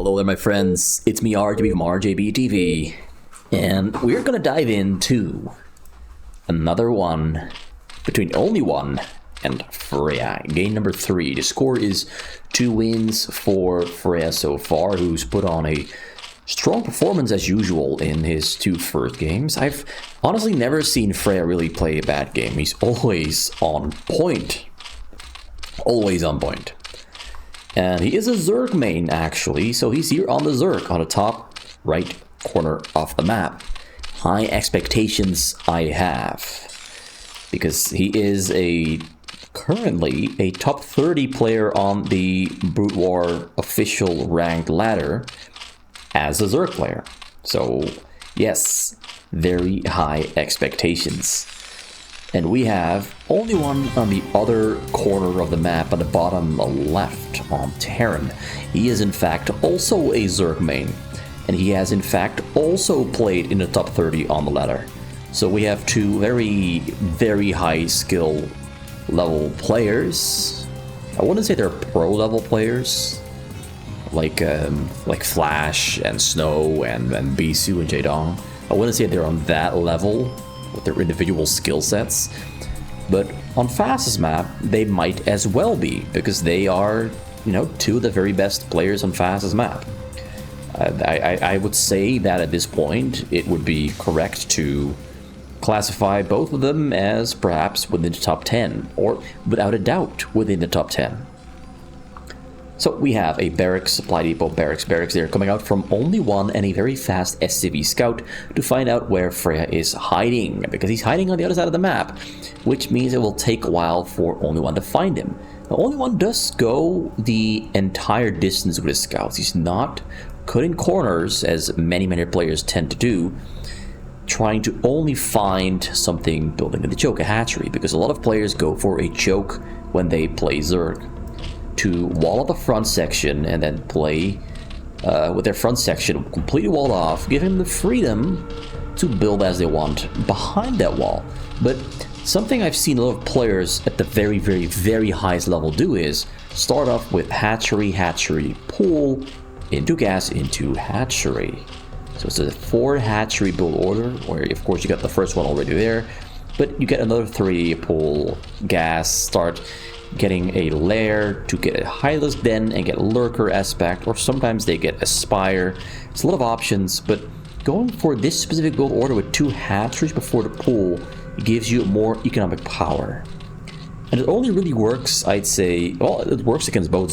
Hello there, my friends. It's me, RJB from RJB TV, and we're gonna dive into another one between Only1 and Freyja. Game number 3. The score is 2 wins for Freyja so far, who's put on a strong performance as usual in his 2 first games. I've honestly never seen Freyja really play a bad game. He's always on point. Always on point. And he is a Zerg main, actually, so he's here on the Zerg, on the top right corner of the map. High expectations I have, because he is currently a top 30 player on the Brood War official ranked ladder as a Zerg player. So, yes, very high expectations. And we have Only1 on the other corner of the map, on the bottom left, on Terran. He is in fact also a Zerg main, and he has in fact also played in the top 30 on the ladder. So we have 2 very, very high skill level players. I wouldn't say they're pro level players, like Flash and Snow and Bisu and Jaedong. I wouldn't say they're on that level with their individual skill sets, but on Fastest map they might as well be, because they are, you know, 2 of the very best players on Fastest map. I would say that at this point it would be correct to classify both of them as perhaps within the top 10, or without a doubt within the top 10. So we have a barracks, supply depot, barracks there, coming out from Only1 and a very fast SCV scout to find out where Freyja is hiding, because he's hiding on the other side of the map, which means it will take a while for Only1 to find him. Now, Only1 does go the entire distance with his scouts. He's not cutting corners, as many players tend to do, trying to only find something building in the choke, a hatchery, because a lot of players go for a choke when they play Zerg, to wall up the front section and then play with their front section completely walled off, give him the freedom to build as they want behind that wall. But something I've seen a lot of players at the very highest level do is start off with hatchery, pool, into gas, into hatchery. So it's a 4 hatchery build order, where of course you got the first one already there, but you get another 3 pool, gas, start getting a lair to get a high-less den and get lurker aspect, or sometimes they get aspire. It's a lot of options, but going for this specific build order with 2 hatcheries before the pool gives you more economic power. And it only really works, I'd say, well, it works against both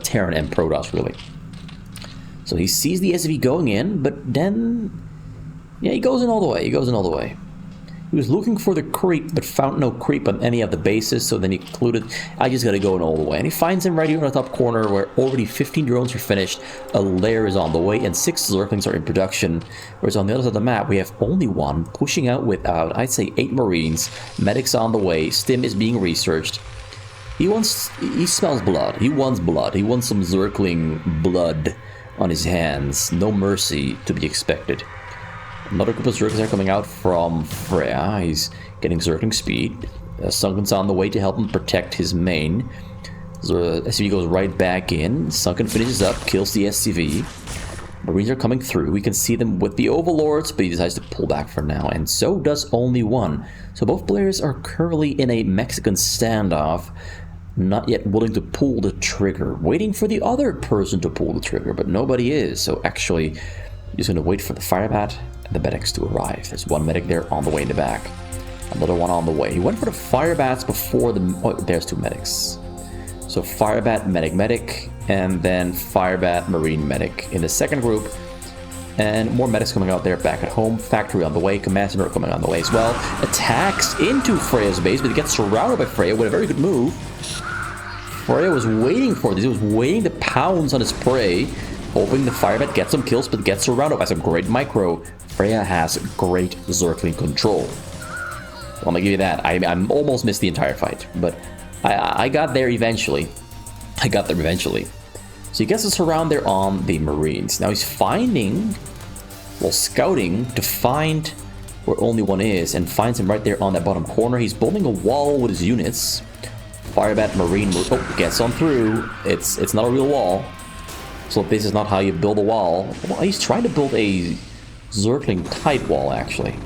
Terran and Protoss, really. So he sees the SV going in, but then, yeah, he goes in all the way. He was looking for the creep, but found no creep on any of the bases, so then he concluded, I just gotta go in all the way. And he finds him right here in the top corner, where already 15 drones are finished, a lair is on the way, and 6 Zerglings are in production. Whereas on the other side of the map, we have Only1 pushing out with, I'd say, 8 Marines, medics on the way, Stim is being researched. He smells blood, he wants blood, he wants some Zergling blood on his hands, no mercy to be expected. Another group of Zerglings are coming out from Freyja. He's getting Zergling speed. Sunken's on the way to help him protect his main. The SCV goes right back in. Sunken finishes up, kills the SCV. Marines are coming through. We can see them with the Overlords, but he decides to pull back for now, and so does Only1. So both players are currently in a Mexican standoff, not yet willing to pull the trigger, waiting for the other person to pull the trigger, but nobody is. So actually, he's going to wait for the Firebat and the medics to arrive. There's 1 medic there on the way in the back, another one on the way. He went for the Firebats before the... oh, there's 2 medics. So Firebat, medic, and then Firebat, Marine, medic in the second group. And more medics coming out there back at home. Factory on the way, command center coming on the way as well. Attacks into Freyja's base, but he gets surrounded by Freyja with a very good move. Freyja was waiting for this. He was waiting to pounce on his prey, hoping the Firebat gets some kills, but gets surrounded by some great micro. Freyja has great Zergling control. So I'm gonna give you that. I almost missed the entire fight, but I got there eventually. So he gets us around there on the Marines. Now he's finding, well, scouting to find where Only1 is, and finds him right there on that bottom corner. He's building a wall with his units. Firebat Marine gets on through. It's not a real wall. So this is not how you build a wall. Well, he's trying to build a Zergling tight wall, actually.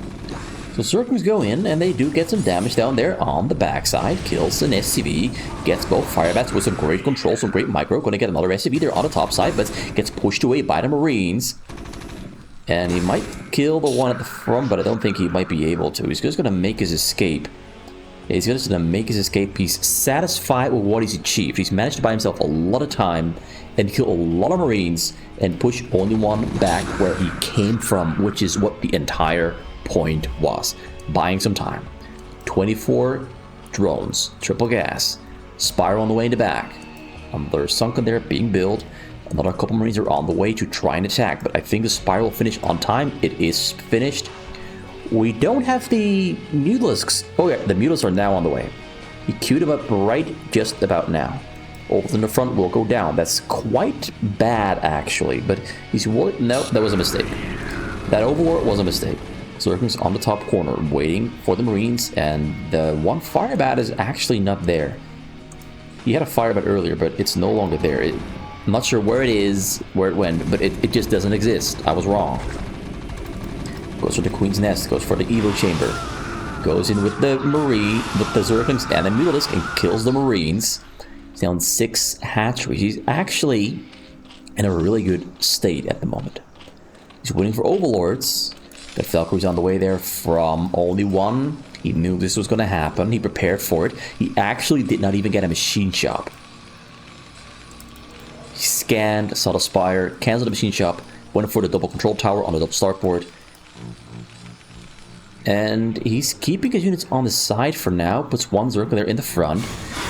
So Zerglings go in, and they do get some damage down there on the backside. Kills an SCV, gets both Firebats with some great control, some great micro. Gonna get another SCV there on the top side, but gets pushed away by the Marines. And he might kill the one at the front, but I don't think he might be able to. He's just gonna make his escape. Yeah, he's just gonna make his escape. He's satisfied with what he's achieved. He's managed to buy himself a lot of time and kill a lot of Marines and push Only1 back where he came from, which is what the entire point was. Buying some time. 24 drones, triple gas, Spiral on the way in the back. Another Sunken there being built. Another couple Marines are on the way to try and attack, but I think the Spiral will finish on time. It is finished. We don't have the Mutalisks. Oh yeah, the Mutalisks are now on the way. He queued them up right just about now. Ovals in the front will go down. That's quite bad, actually, but he's worried. No, that was a mistake. That Overlord was a mistake. Zerglings on the top corner, waiting for the Marines, and the one Firebat is actually not there. He had a Firebat earlier, but it's no longer there. I'm not sure where it is, where it went, but it just doesn't exist. I was wrong. Goes for the Queen's Nest, goes for the Evo Chamber. Goes in with the Marine, with the Zerglings and the Mutalisk, and kills the Marines. He's down 6 hatcheries. He's actually in a really good state at the moment. He's waiting for Overlords. Got Valkyries on the way there from Only1. He knew this was going to happen. He prepared for it. He actually did not even get a machine shop. He scanned, saw the Spire, canceled the machine shop, went for the double control tower on the double starport. And he's keeping his units on the side for now. Puts one Zerg there in the front.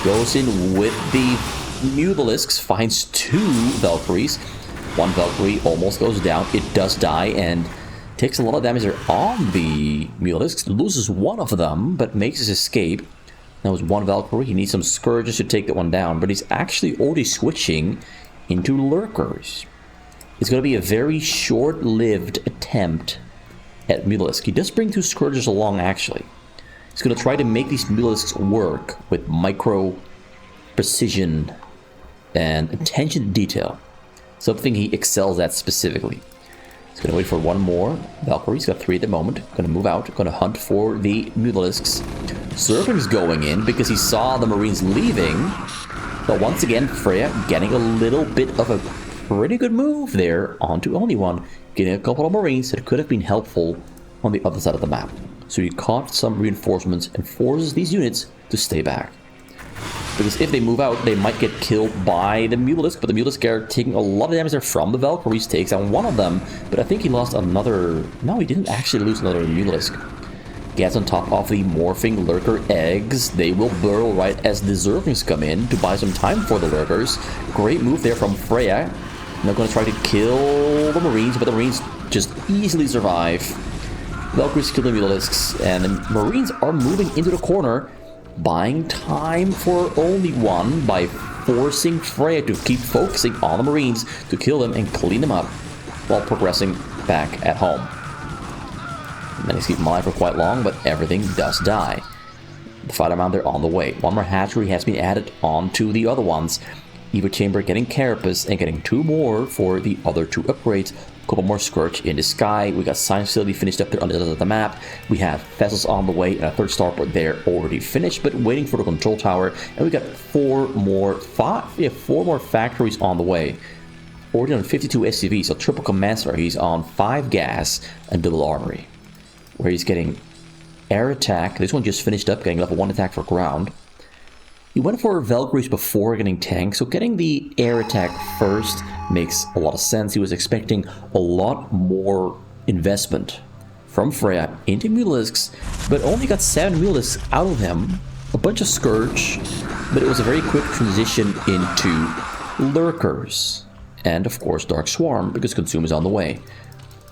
Goes in with the Mutalisks. Finds 2 Valkyries. One Valkyrie almost goes down. It does die and takes a lot of damage there on the Mutalisks. Loses one of them, but makes his escape. That was one Valkyrie. He needs some Scourges to take that one down. But he's actually already switching into Lurkers. It's going to be a very short-lived attempt at Mutalisk. He does bring 2 Scourges along, actually. He's going to try to make these Mutalisks work with micro precision and attention to detail. Something he excels at specifically. He's going to wait for one more Valkyrie. He's got 3 at the moment. Going to move out. Going to hunt for the Mutalisks. Zergling's going in because he saw the Marines leaving. But once again, Freyja getting a little bit of a pretty good move there onto Only1. Getting a couple of Marines that could have been helpful on the other side of the map. So he caught some reinforcements and forces these units to stay back. Because if they move out, they might get killed by the Mutalisk, but the Mutalisk are taking a lot of damage there from the Valkyries, takes out one of them, but I think he lost another... No, he didn't actually lose another Mutalisk. Gets on top of the morphing Lurker eggs. They will burrow right as the Zerglings come in to buy some time for the Lurkers. Great move there from Freyja. They're going to try to kill the Marines, but the Marines just easily survive. Valkyries kill the Mutalisks, and the Marines are moving into the corner, buying time for Only1 by forcing Freyja to keep focusing on the Marines to kill them and clean them up while progressing back at home. Managed to keep them alive for quite long, but everything does die. The fighter mount, they're on the way. One more hatchery has been added onto the other ones. Evo Chamber getting Carapace and getting 2 more for the other 2 upgrades. A couple more Scourge in the sky. We got Science Facility finished up there on the other side of the map. We have vessels on the way and a 3rd starport there already finished, but waiting for the control tower. And we got 4 more factories on the way. Already on 52 SCV, so triple commander. He's on 5 gas and double armory, where he's getting air attack. This one just finished up, getting level 1 attack for ground. He went for Valkyries before getting tanks, so getting the air attack first makes a lot of sense. He was expecting a lot more investment from Freyja into Mutalisks, but only got 7 Mutalisks out of him, a bunch of Scourge, but it was a very quick transition into Lurkers. And of course Dark Swarm, because Consume is on the way.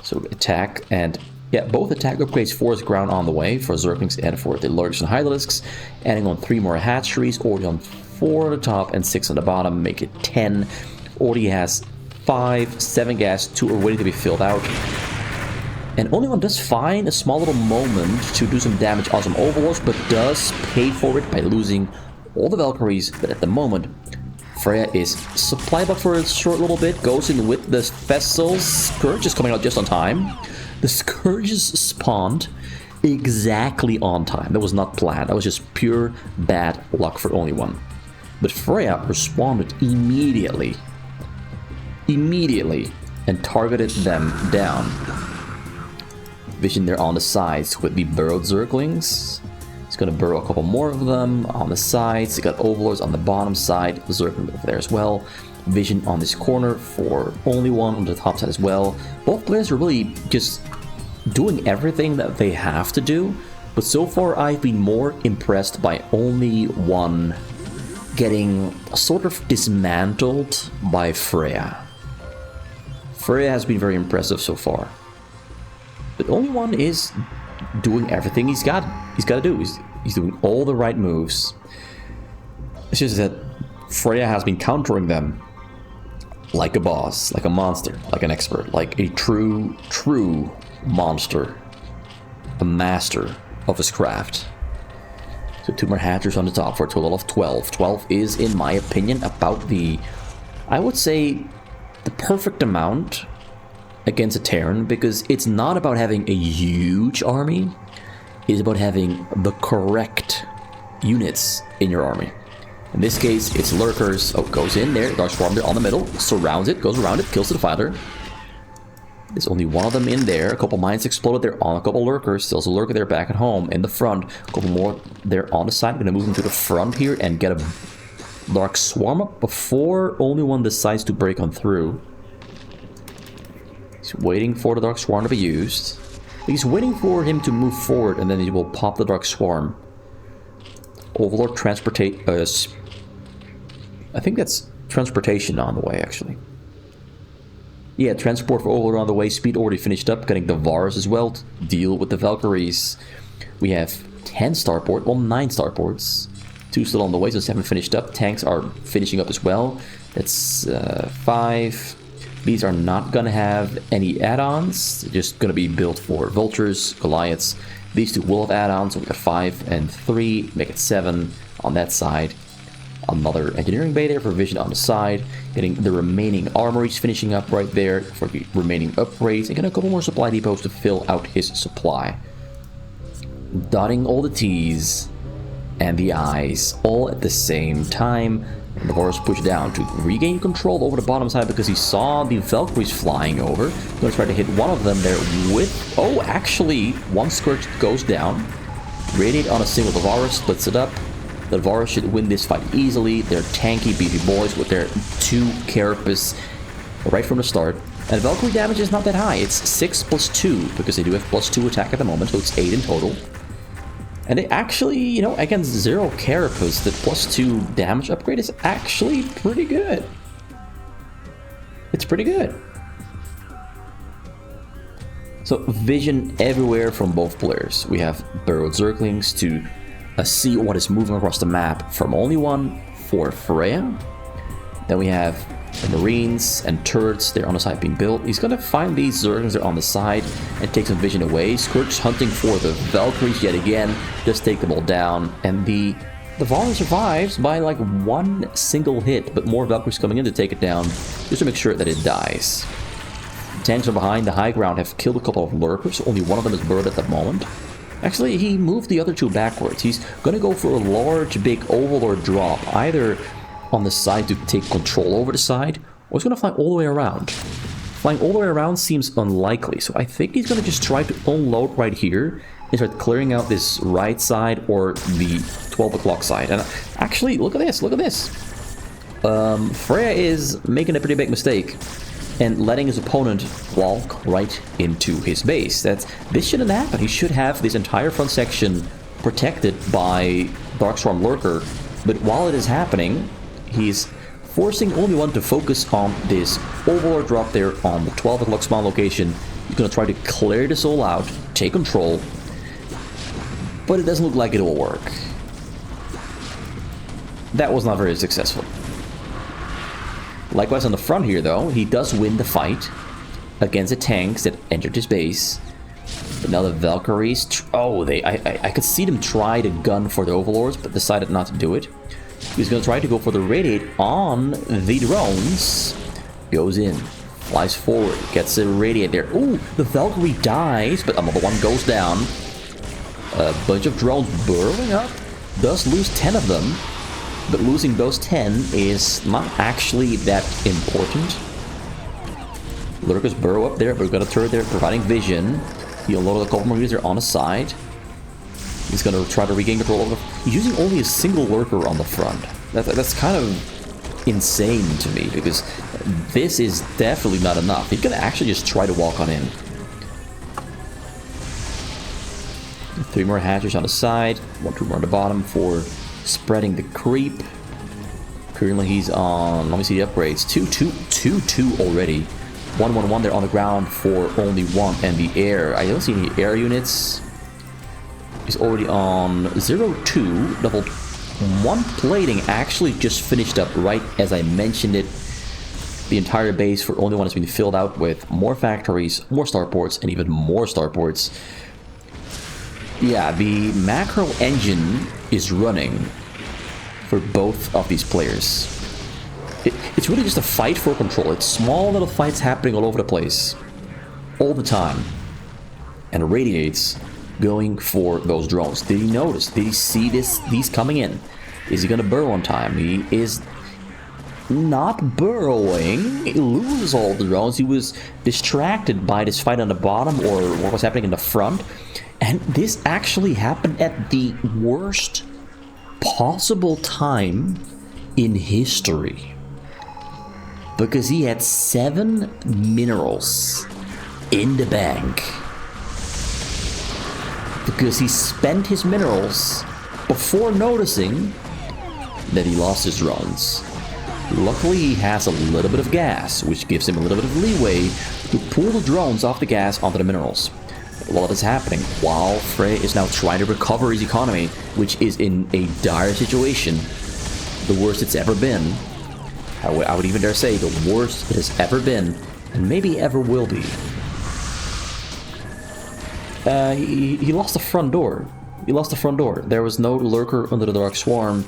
So attack and... yeah, both attack upgrades for his ground on the way, for Zerglings and for the Lurkers and Hydralisks, adding on 3 more hatcheries, already on 4 on the top and 6 on the bottom, make it 10. Already has 5, 7 gas, 2 are waiting to be filled out. And Only1 does find a small little moment to do some damage on some Overlords, but does pay for it by losing all the Valkyries, but at the moment, Freyja is supply box for a short little bit, goes in with the vessels. Scourge is coming out just on time. The Scourges spawned exactly on time. That was not planned. That was just pure bad luck for Only1. But Freyja responded immediately. And targeted them down. Vision there on the sides with the burrowed Zerglings. He's gonna burrow a couple more of them on the sides. He got Overlords on the bottom side. Zergling over there as well. Vision on this corner for Only1 on the top side as well. Both players are really just doing everything that they have to do. But so far I've been more impressed by Only1 getting sort of dismantled by Freyja. Freyja has been very impressive so far. But Only1 is doing everything he's got to do. He's doing all the right moves. It's just that Freyja has been countering them like a boss, like a monster, like an expert, like a true monster, a master of his craft. So 2 more Hatchers on the top for a total of 12. 12 is, in my opinion, about the, I would say, the perfect amount against a Terran, because it's not about having a huge army, it's about having the correct units in your army. In this case, it's Lurkers. Oh, goes in there, Dark Swarm there on the middle, surrounds it, goes around it, kills the Defiler. There's only one of them in there, a couple mines exploded there on a couple Lurkers, still a Lurker there back at home, in the front, a couple more there on the side. I'm gonna move them to the front here and get a Dark Swarm up before Only1 decides to break on through. He's waiting for the Dark Swarm to be used. He's waiting for him to move forward, and then he will pop the Dark Swarm. Overlord transportate... I think that's transportation on the way, actually. Yeah, transport for Overlord on the way. Speed already finished up, getting the Vars as well to deal with the Valkyries. We have 10 starport, well, 9 starports. 2 still on the way, so 7 finished up. Tanks are finishing up as well. That's 5... These are not going to have any add-ons. They're just going to be built for Vultures, Goliaths. These 2 will have add-ons, so we got 5 and 3, make it 7 on that side. Another Engineering Bay there for Vision on the side. Getting the remaining armories finishing up right there for the remaining upgrades. And getting a couple more supply depots to fill out his supply. Dotting all the T's and the I's all at the same time. And the Horus pushed down to regain control over the bottom side because he saw the Valkyries flying over. Going to try to hit one of them there with... Oh, actually, one Scourge goes down. Radiate on a single Varus, splits it up. The Varus should win this fight easily. They're tanky, beefy boys with their 2 Carapace right from the start. And Valkyrie damage is not that high. It's 6 plus 2 because they do have plus 2 attack at the moment, so it's 8 in total. And they actually, you know, against 0 Carapace, the plus 2 damage upgrade is actually pretty good. It's pretty good. So, vision everywhere from both players. We have burrowed Zerglings to see what is moving across the map from Only1 for Freyja. Then we have the Marines and turrets there on the side being built. He's gonna find these Zerglings there on the side and take some vision away. Scourge hunting for the Valkyries yet again, just take them all down. And the Varus survives by like 1 single hit, but more Valkyries coming in to take it down just to make sure that it dies. Tanks are behind the high ground, have killed a couple of Lurkers. Only one of them is burrowed at the moment. Actually, he moved the other 2 backwards. He's gonna go for a large, big Overlord drop, either on the side to take control over the side, or he's gonna fly all the way around. Flying all the way around seems unlikely, so I think he's gonna just try to unload right here and start clearing out this right side or the 12 o'clock side. And actually, look at this, look at this. Freyja is making a pretty big mistake and letting his opponent walk right into his base. This shouldn't happen. He should have this entire front section protected by Darkstorm Lurker, but while it is happening, he's forcing Only1 to focus on this Overlord drop there on the 12 o'clock spawn location. He's going to try to clear this all out, take control, but it doesn't look like it will work. That was not very successful. Likewise on the front here though, he does win the fight against the tanks that entered his base. But now the Valkyries, I could see them try to gun for the Overlords, but decided not to do it. He's going to try to go for the radiate on the drones. Goes in, flies forward, gets a radiate there. Ooh, the Valkyrie dies, but another one goes down. A bunch of drones burrowing up. Does lose 10 of them, but losing those 10 is not actually that important. Lurkers burrow up there, but we've got a turret there providing vision. He unloaded a couple more units there on the side. He's going to try to regain control over. He's using only a single lurker on the front. That's kind of insane to me, because this is definitely not enough. He's going to actually just try to walk on in. 3 more hatchers on the side, 2 more on the bottom for spreading the creep. Currently he's on, let me see the upgrades, 2 already. 1-1-1 there on the ground for Only1 and the air. I don't see any air units. He's already on 0-2. Level 1 plating actually just finished up right as I mentioned it. The entire base for Only1 has been filled out with more factories, more starports, and even more starports. Yeah, the macro engine is running for both of these players. It's really just a fight for control. It's small little fights happening all over the place. All the time. And radiates going for those drones. Did he notice? Did he see these coming in? Is he going to burrow on time? He is not burrowing. He loses all the drones. He was distracted by this fight on the bottom or what was happening in the front. And this actually happened at the worst possible time in history. Because he had 7 minerals in the bank. Because he spent his minerals before noticing that he lost his drones. Luckily, he has a little bit of gas, which gives him a little bit of leeway to pull the drones off the gas onto the minerals. While this is happening, while Freyja is now trying to recover his economy, which is in a dire situation, the worst it's ever been. I would even dare say the worst it has ever been, and maybe ever will be. He lost the front door. He lost the front door. There was no lurker under the Dark Swarm,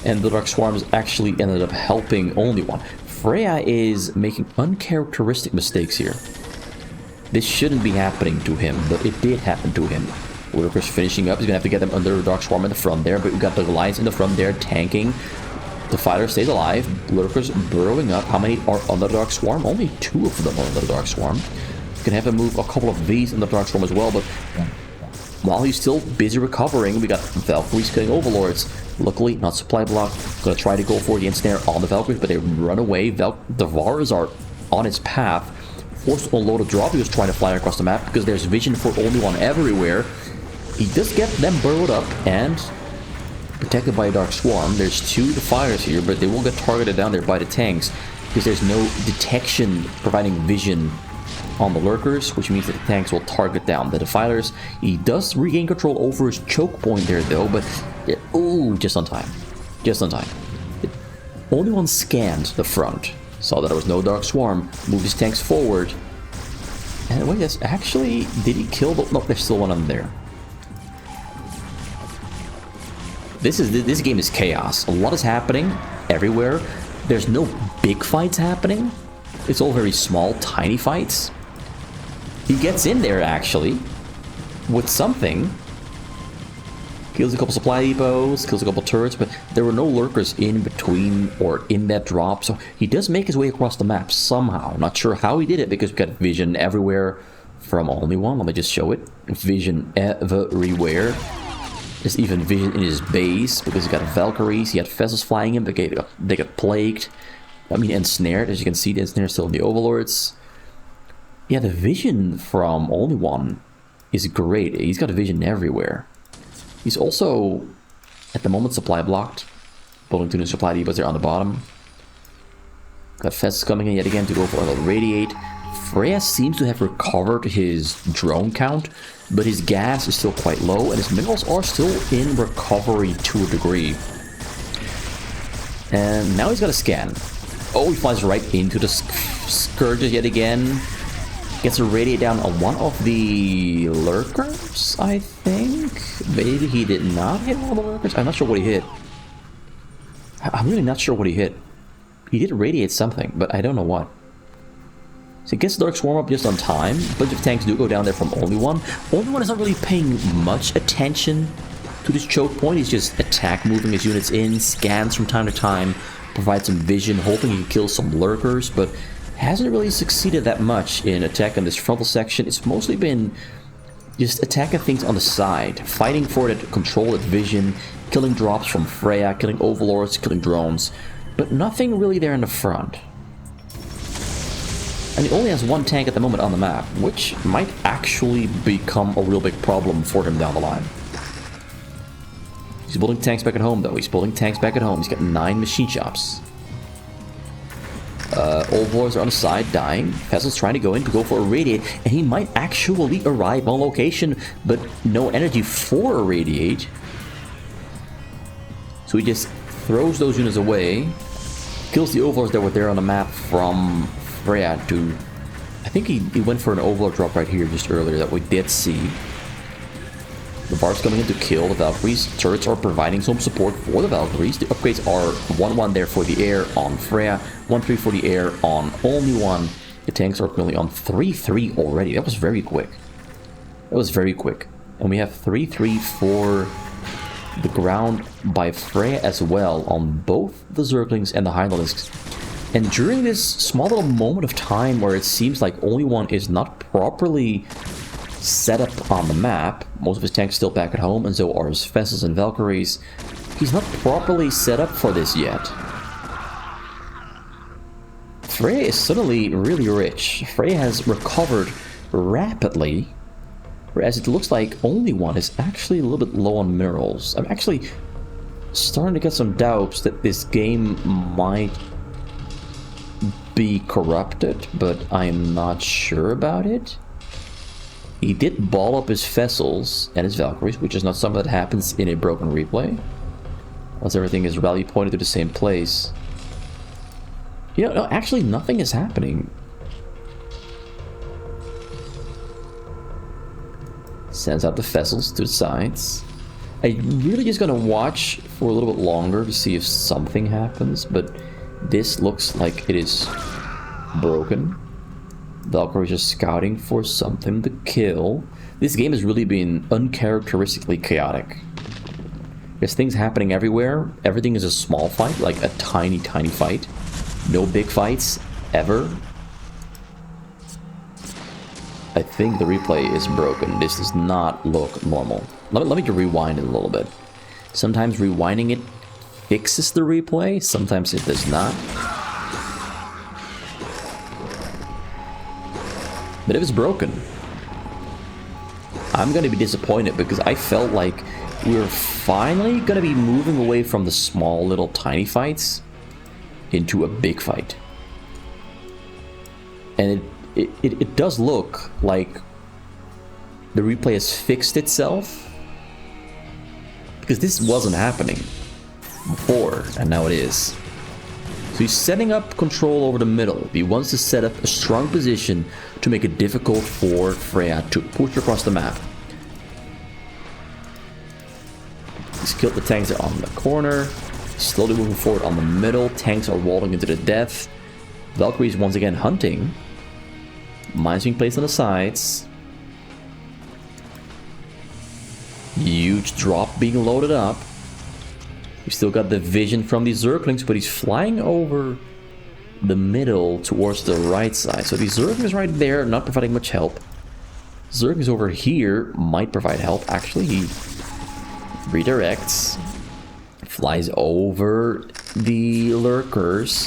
and the Dark Swarms actually ended up helping Only1. Freyja is making uncharacteristic mistakes here. This shouldn't be happening to him, but it did happen to him. Lurkers finishing up. He's going to have to get them under the Dark Swarm in the front there, but we've got the Alliance in the front there tanking. The fighter stays alive. Lurkers burrowing up. How many are on the Dark Swarm? Only 2 of them are on the Dark Swarm. He's going to have to move a couple of these in the Dark Swarm as well, but while he's still busy recovering, we got Valkyries killing Overlords. Luckily, not supply block. Going to try to go for the ensnare on the Valkyries, but they run away. The Vars are on its path. Forced to unload a drop. He was trying to fly across the map because there's vision for Only1 everywhere. He does get them burrowed up and protected by a Dark Swarm. There's 2 Defiers here, but they will get targeted down there by the tanks because there's no detection providing vision on the Lurkers, which means that the tanks will target down the Defilers. He does regain control over his choke point there though, but ooh, just on time. Just on time. Only1 scanned the front, saw that there was no Dark Swarm, moved his tanks forward, and wait, that's actually, did he kill the, no, there's still one on there. This game is chaos. A lot is happening everywhere. There's no big fights happening. It's all very small, tiny fights. He gets in there, actually, with something. Kills a couple supply depots, kills a couple turrets, but there were no lurkers in between or in that drop, so he does make his way across the map somehow. Not sure how he did it, because we've got vision everywhere from Only1. Let me just show it. Vision everywhere. There's even vision in his base, because he got Valkyries, he had vessels flying in, but they got plagued. I mean, ensnared. As you can see, the ensnare is still in the Overlords. Yeah, the vision from Only1 is great. He's got a vision everywhere. He's also, at the moment, supply blocked. Building 2 new supply depots there on the bottom. Got vessels coming in yet again to go for a radiate. Freyja seems to have recovered his drone count, but his gas is still quite low, and his minerals are still in recovery to a degree. And now he's got a scan. Oh, he flies right into the Scourges yet again. Gets a radiate down on one of the Lurkers, I think. Maybe he did not hit one of the Lurkers. I'm not sure what he hit. I'm really not sure what he hit. He did radiate something, but I don't know what. So he gets Dark Swarm up just on time. A bunch of tanks do go down there from Only1. Only1 is not really paying much attention to this choke point. He's just attack moving his units in, scans from time to time, provides some vision, hoping he can kill some lurkers, but hasn't really succeeded that much in attacking this frontal section. It's mostly been just attacking things on the side, fighting for that control, that vision, killing drops from Freyja, killing overlords, killing drones, but nothing really there in the front. And he only has one tank at the moment on the map, which might actually become a real big problem for him down the line. He's building tanks back at home, though. He's building tanks back at home. He's got 9 machine shops. Overlords are on the side, dying. Vessel's trying to go for a radiate, and he might actually arrive on location, but no energy for a radiate. So he just throws those units away, kills the overlords that were there on the map from Freyja to... I think he went for an overlord drop right here just earlier that we did see. The Bard's coming in to kill the Valkyries. Turrets are providing some support for the Valkyries. The upgrades are 1-1 there for the air on Freyja, 1-3 for the air on Only1. The tanks are currently on 3-3 already. That was very quick. That was very quick. And we have 3-3 for the ground by Freyja as well on both the Zerglings and the Highlanders. And during this small little moment of time where it seems like Only1 is not properly set up on the map, most of his tanks still back at home, and so are his vessels and Valkyries, he's not properly set up for this yet. Freyja is suddenly really rich. Freyja has recovered rapidly, whereas it looks like Only1 is actually a little bit low on minerals. I'm actually starting to get some doubts that this game might be corrupted, but I'm not sure about it. He did ball up his vessels and his Valkyries, which is not something that happens in a broken replay, unless everything is rally pointed to the same place. You know, no, actually nothing is happening. Sends out the vessels to the sides. I'm really just gonna watch for a little bit longer to see if something happens, but this looks like it is broken. Valkyries are scouting for something to kill. This game has really been uncharacteristically chaotic. There's things happening everywhere. Everything is a small fight, like a tiny fight. No big fights, ever. I think the replay is broken. This does not look normal. Let me rewind it a little bit. Sometimes rewinding it fixes the replay, sometimes it does not. But if it's broken, I'm going to be disappointed because I felt like we were finally going to be moving away from the small little tiny fights into a big fight. And it does look like the replay has fixed itself, because this wasn't happening before, and now it is. So he's setting up control over the middle. He wants to set up a strong position to make it difficult for Freyja to push across the map. He's killed the tanks on the corner. Slowly moving forward on the middle. Tanks are walling into the death. Valkyries once again hunting. Mines being placed on the sides. Huge drop being loaded up. We still got the vision from these Zerglings, but he's flying over the middle towards the right side. So the Zerglings right there, not providing much help. Zerglings over here might provide help. Actually, he redirects, flies over the lurkers,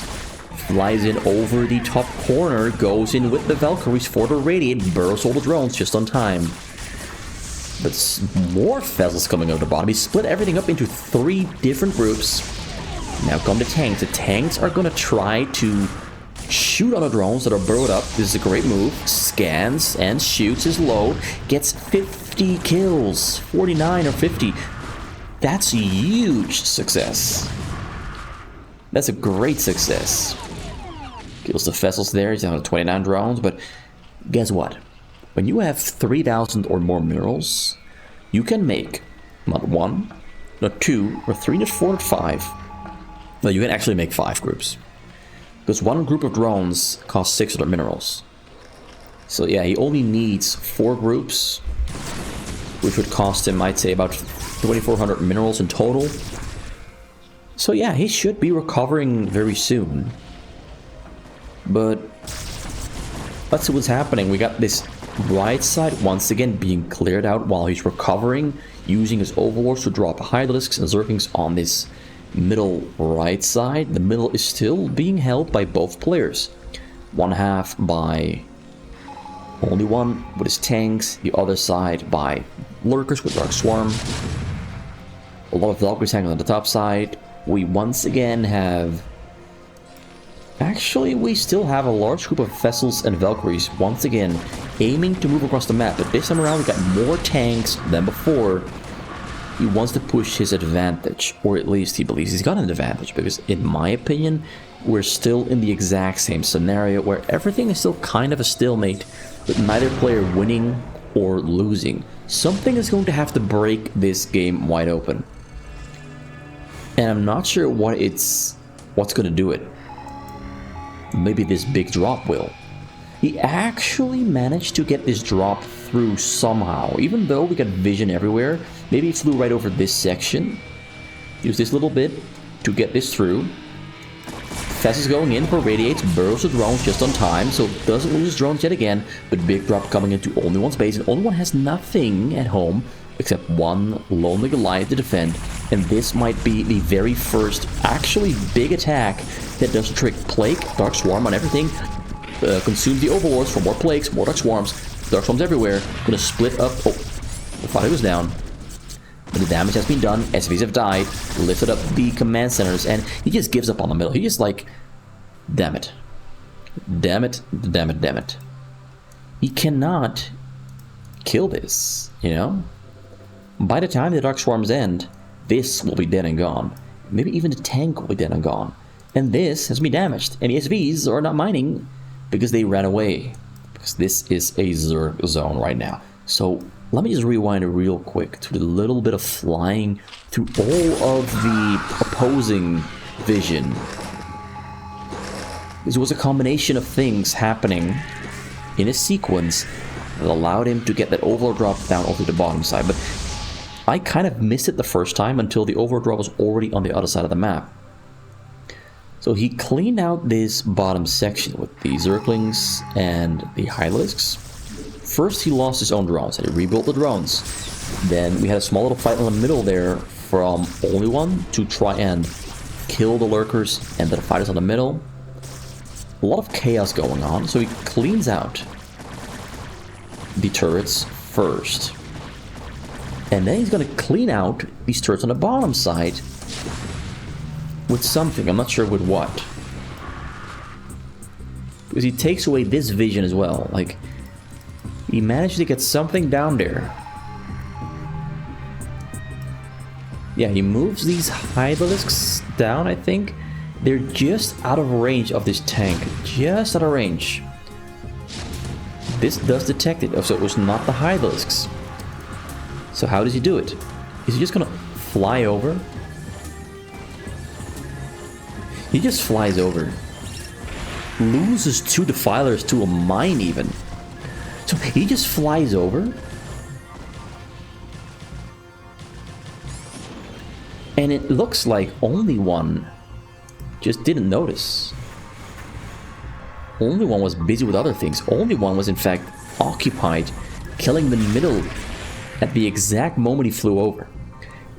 flies in over the top corner, goes in with the Valkyries for the radiate, burrows all the drones just on time. But more vessels coming out of the bottom. He split everything up into 3 different groups. Now come the tanks. The tanks are going to try to shoot on the drones that are burrowed up. This is a great move. Scans and shoots his load. Gets 50 kills. 49 or 50. That's a huge success. That's a great success. Kills the vessels there. He's down to 29 drones. But guess what? When you have 3,000 or more minerals, you can make not 1, not 2, or 3, not 4, not 5, No, you can actually make 5 groups. Because one group of drones costs 600 minerals. So yeah, he only needs 4 groups, which would cost him, I'd say, about 2,400 minerals in total. So yeah, he should be recovering very soon. But let's see what's happening. We got this right side once again being cleared out while he's recovering, using his overlords to drop Hydralisks and Zerglings on this middle right side. The middle is still being held by both players. One half by Only1 with his tanks, the other side by Lurkers with Dark Swarm. A lot of Valkyries hanging on the top side. We once again have... Actually, we still have a large group of vessels and Valkyries once again aiming to move across the map. But this time around we got more tanks than before. He wants to push his advantage, or at least he believes he's got an advantage, because in my opinion, we're still in the exact same scenario where everything is still kind of a stalemate, with neither player winning or losing. Something is going to have to break this game wide open. And I'm not sure what's going to do it. Maybe this big drop will. He actually managed to get this drop through somehow, even though we got vision everywhere. Maybe he flew right over this section. Use this little bit to get this through. Fast is going in for radiates, burrows the drones just on time, so doesn't lose his drones yet again. But big drop coming into Only1's base, and Only1 has nothing at home except one lonely Goliath to defend. And this might be the very first actually big attack that does the trick. Plague, Dark Swarm on everything. Consumes the overlords for more plagues, more Dark Swarms. Dark Swarms everywhere. Gonna split up. Oh, I thought he was down. But the damage has been done. SVs have died. Lifted up the command centers, and he just gives up on the middle. He just like, damn it. Damn it, damn it, damn it. He cannot kill this, you know? By the time the Dark Swarms end, this will be dead and gone. Maybe even the tank will be dead and gone. And this has been damaged. And the SVs are not mining because they ran away. Because this is a Zerg zone right now. So let me just rewind real quick to the little bit of flying through all of the opposing vision. This was a combination of things happening in a sequence that allowed him to get that overlord drop down over the bottom side. But I kind of missed it the first time until the overlord drop was already on the other side of the map. So he cleaned out this bottom section with the Zerglings and the Hydralisks. First he lost his own drones and he rebuilt the drones. Then we had a small little fight in the middle there from Only1 to try and kill the Lurkers and the fighters on the middle. A lot of chaos going on, so he cleans out the turrets first. And then he's going to clean out these turrets on the bottom side with something. I'm not sure with what. Because he takes away this vision as well. Like, he managed to get something down there. Yeah, he moves these Hydralisks down, I think. They're just out of range of this tank. Just out of range. This does detect it. Oh, so it was not the Hydralisks. So how does he do it? Is he just gonna fly over? He just flies over. Loses 2 defilers to a mine even. So he just flies over. And it looks like Only1 just didn't notice. Only1 was busy with other things. Only1 was in fact occupied killing the middle at the exact moment he flew over.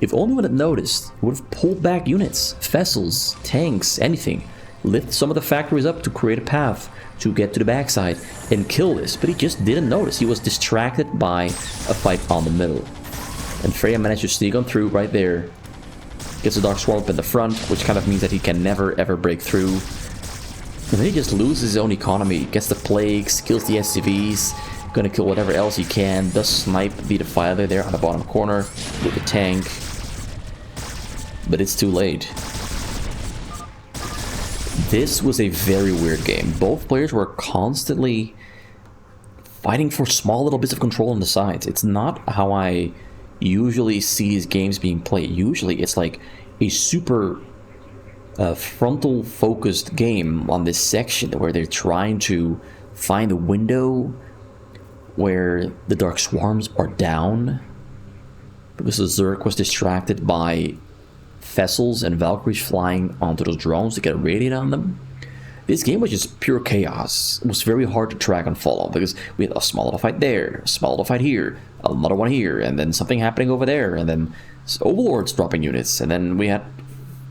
If Only1 had noticed, he would have pulled back units, vessels, tanks, anything. Lift some of the factories up to create a path to get to the backside and kill this. But he just didn't notice. He was distracted by a fight on the middle. And Freyja managed to sneak on through right there. Gets a Dark Swarm up in the front, which kind of means that he can never ever break through. And then he just loses his own economy. Gets the plagues, kills the SCVs, gonna kill whatever else he can. Does snipe the Defiler there on the bottom corner with the tank. But it's too late. This was a very weird game. Both players were constantly fighting for small little bits of control on the sides. It's not how I usually see these games being played. Usually it's like a super frontal-focused game on this section where they're trying to find a window where the Dark Swarms are down because the Zerg was distracted by vessels and Valkyries flying onto those drones to get a radiant on them. This game was just pure chaos. It was very hard to track and follow because we had a small little fight there, a small little fight here, another one here, and then something happening over there, and then Overlords dropping units, and then we had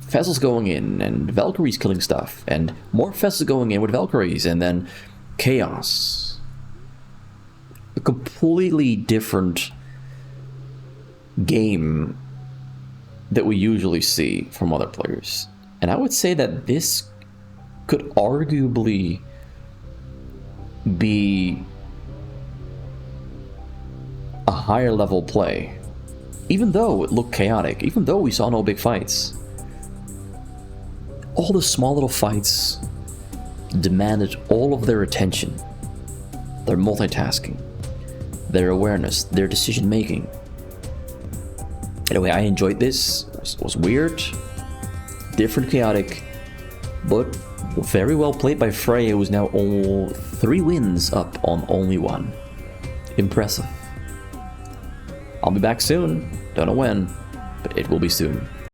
vessels going in, and Valkyries killing stuff, and more vessels going in with Valkyries, and then chaos. A completely different game that we usually see from other players. And I would say that this could arguably be a higher level play, even though it looked chaotic, even though we saw no big fights. All the small little fights demanded all of their attention, their multitasking, their awareness, their decision making. Anyway, I enjoyed this. It was weird, different, chaotic, but very well played by Freyja, who's now all 3 wins up on Only1. Impressive. I'll be back soon. Don't know when, but it will be soon.